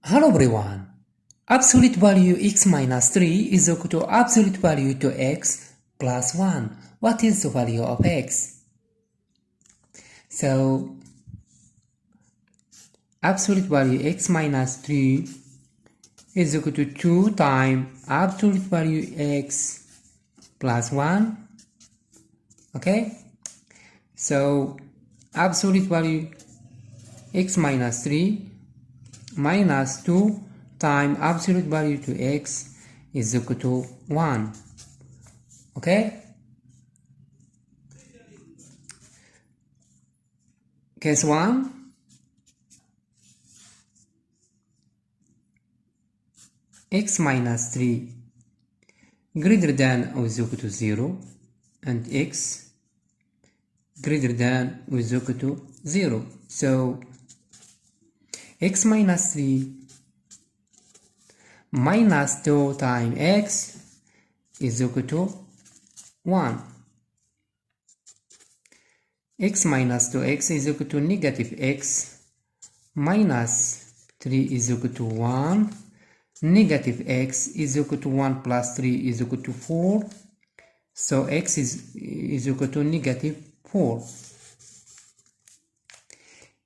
Hello everyone. Absolute value x minus 3 is equal to absolute value to x plus 1. What is the value of x? So, absolute value x minus 3 is equal to 2 times absolute value x plus 1. Okay? So, absolute value x minus 3 minus 2 times absolute value to x is equal to 1. Okay? Case 1. X minus 3 greater than or is equal to 0 and x greater than or is equal to 0. So x minus 3 minus 2 times x is equal to 1. X minus 2x is equal to negative x minus 3 is equal to 1. Negative x is equal to 1 plus 3 is equal to 4. So x is equal to negative 4.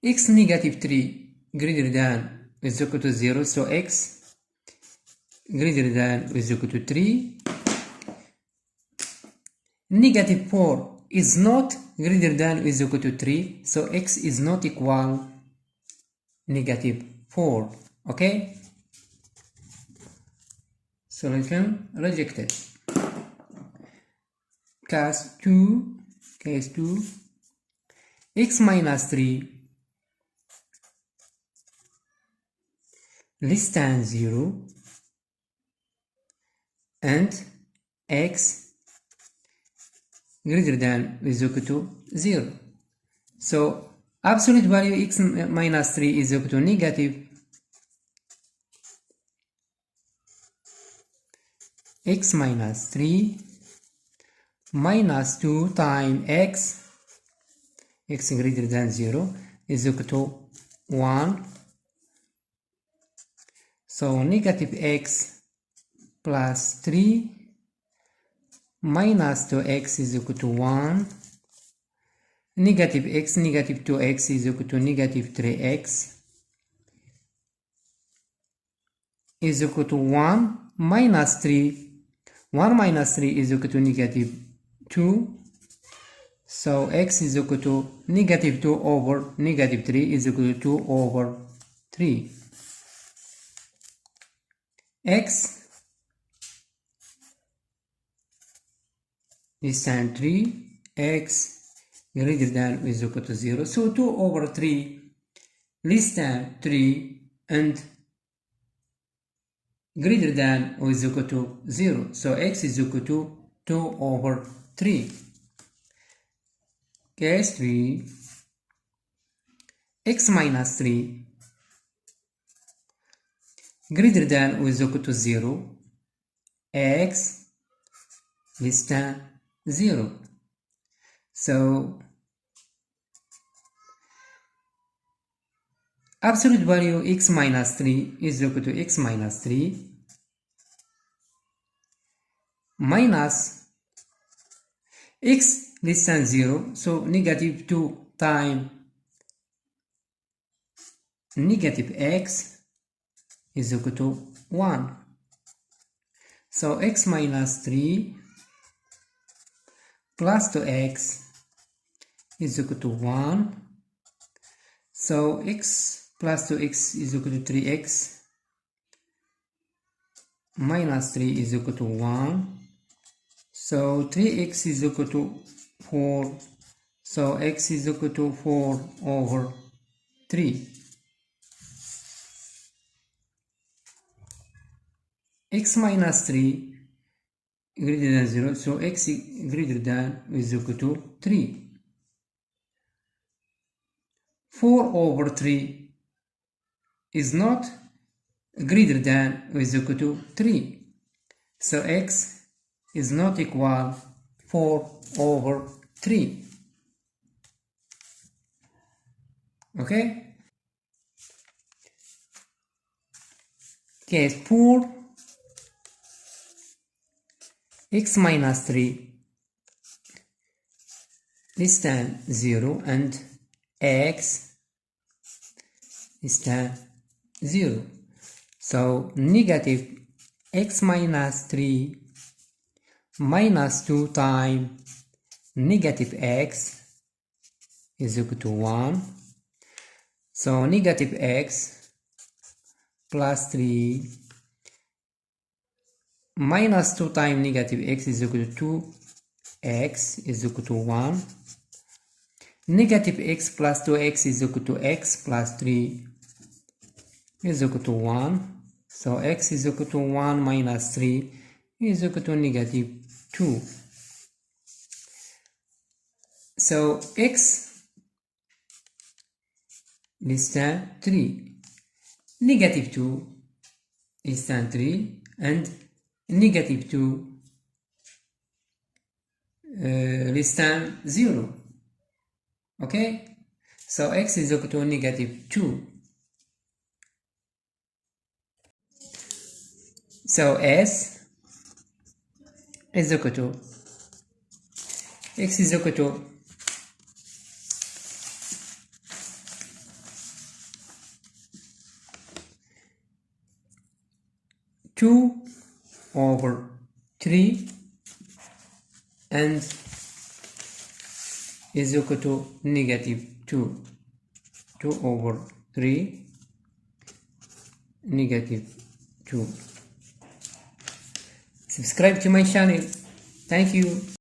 X negative 3 greater than is equal to 0. So x greater than is equal to 3. Negative 4 is not greater than is equal to 3. So x is not equal negative 4. Okay? Solution rejected. Case 2, x minus 3 less than 0 and x greater than is equal to 0. So absolute value x minus 3 is equal to negative x minus 3 minus 2 times x greater than 0 is equal to 1. So negative x plus 3 minus 2x is equal to 1. Negative x, negative 2x is equal to negative 3x is equal to 1 minus 3. 1 minus 3 is equal to negative 2. So x is equal to negative 2 over negative 3 is equal to 2 over 3. X less than 3, x greater than is equal to 0. So 2 over 3 less than 3 and greater than or is equal to 0. So x is equal to 2 over 3. Case 3, x minus 3 greater than or is equal to 0, x less than 0. So absolute value x minus 3 is equal to x minus 3 minus x less than 0. So negative 2 times negative x is equal to 1. So x minus 3 plus 2x is equal to 1. So x plus 2x is equal to 3x minus 3 is equal to 1. So 3x is equal to 4. So x is equal to 4 over 3. X minus 3 greater than 0. So x greater than is equal to 3. 4 over 3 is not greater than or is equal to 3. So x is not equal 4 over 3. Okay? case for x minus 3 less than 0 and x less than 0. So negative x minus 3 minus 2 times negative x is equal to 1. So negative x plus 3 minus 2 times negative x is equal to 2x is equal to 1. Negative x plus 2x is equal to x plus 3 is equal to 1. So x is equal to 1 minus 3 is equal to negative 2. So x less than 3, negative 2 less than 3, and negative 2 less than 0. Okay, so x is equal to negative 2. So s is equal to x is equal to 2 over 3 and is equal to negative 2. 2 over 3 negative 2. Subscribe to my channel. Thank you.